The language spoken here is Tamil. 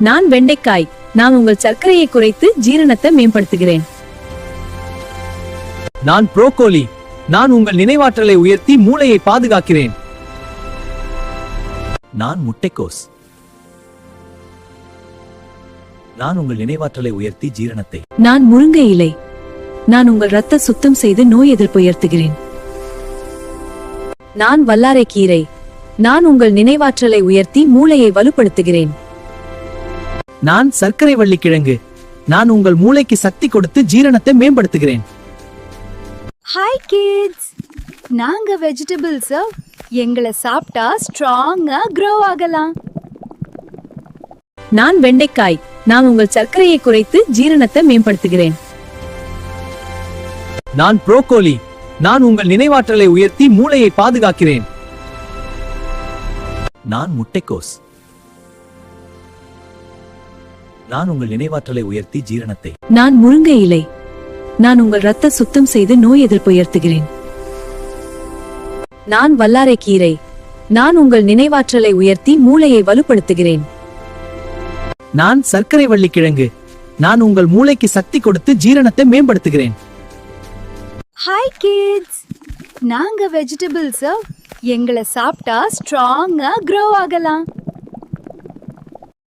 நான் வெண்டைக்காய். நான் உங்கள் சர்க்கரையை குறைத்து ஜீரணத்தை மேம்படுத்துகிறேன். நான் புரோக்கோலி. நான் உங்கள் நினைவாற்றலை உயர்த்தி மூளையை பாதுகாக்கிறேன். நான் முட்டைக்கோஸ். நான் உங்கள் நினைவாற்றலை உயர்த்தி ஜீரணத்தை. நான் முருங்கை இலை. நான் உங்கள் ரத்த சுத்தம் செய்து நோய் எதிர்ப்பு உயர்த்துகிறேன். நான் வல்லாரை கீரை. நான் உங்கள் நினைவாற்றலை உயர்த்தி மூளையை வலுப்படுத்துகிறேன். நான் சர்க்கரை வள்ளிக்கிழங்கு. நான் உங்கள் மூளைக்கு சக்தி கொடுத்து ஜீரணத்தை மேம்படுத்துகிறேன். ஹாய் கிட்ஸ், நாங்க வெஜிடபிள்ஸ் எங்களை சாப்பிட்டா ஸ்ட்ராங்கா க்ரோ ஆகலாம். நான் வெண்டைக்காய். நான் உங்கள் சர்க்கரையை குறைத்து ஜீரணத்தை மேம்படுத்துகிறேன். நான் புரோக்கோலி. நான் உங்கள் நினைவாற்றலை உயர்த்தி மூளையை பாதுகாக்கிறேன். நான் முட்டைக்கோஸ். நான் உங்கள் நினைவாற்றலை உயர்த்தி ஜீரணத்தை. நான் முருங்கை இலை. நான் உங்கள் ரத்த சுத்தம் செய்து நோய் எதிர்ப்பு உயர்த்துகிறேன். நான் வல்லாரை கீரை. நான் உங்கள் நினைவாற்றலை உயர்த்தி மூளையை வலுப்படுத்துகிறேன். நான் சர்க்கரை வள்ளிக்கிழங்கு. நான் உங்கள் மூளைக்கு சக்தி கொடுத்து ஜீரணத்தை மேம்படுத்துகிறேன். ஹாய் கிட்ஸ், நாங்க வெஜிடபிள்ஸ் எங்களை சாப்பிட்டா ஸ்ட்ராங்கா க்ரோ ஆகலாம்.